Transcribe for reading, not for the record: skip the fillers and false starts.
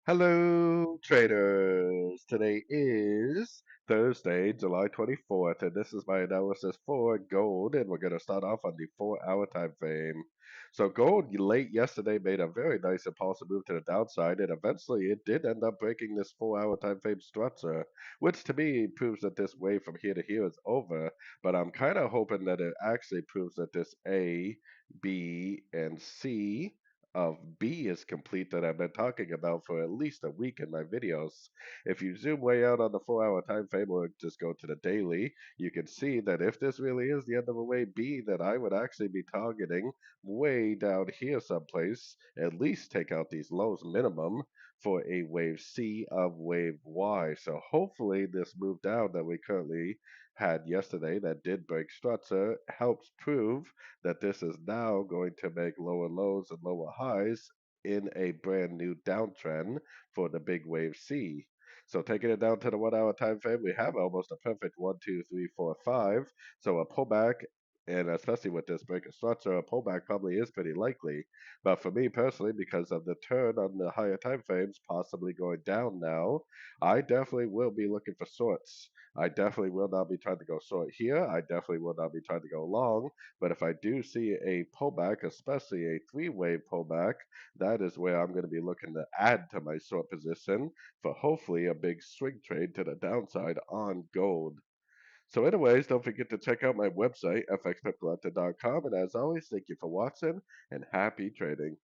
Hello, traders. Today is Thursday, July 24th, and this is my analysis for gold. And we're going to start off on the 4-hour time frame. So, gold late yesterday made a very nice impulsive move to the downside, and eventually it did end up breaking this 4-hour time frame structure, which to me proves that this wave from here to here is over. But I'm kind of hoping that it actually proves that this A, B, and C of B is complete that I've been talking about for at least a week in my videos. If you zoom way out on the 4-hour time frame or just go to the daily, you can see that if this really is the end of a wave B, that I would actually be targeting way down here someplace, at least take out these lows minimum for a wave C of wave Y. So hopefully this move down that we currently had yesterday that did break structure helps prove that this is now going to make lower lows and lower highs in a brand new downtrend for the big wave C. So taking it down to the 1-hour time frame, we have almost a perfect 1, 2, 3, 4, 5. So a pullback, and especially with this break of structure, a pullback probably is pretty likely. But for me personally, because of the turn on the higher time frames possibly going down now, I definitely will be looking for shorts. I definitely will not be trying to go short here. I definitely will not be trying to go long. But if I do see a pullback, especially a three-wave pullback, that is where I'm going to be looking to add to my short position for hopefully a big swing trade to the downside on gold. So anyways, don't forget to check out my website, fxpipcollector.com. And as always, thank you for watching and happy trading.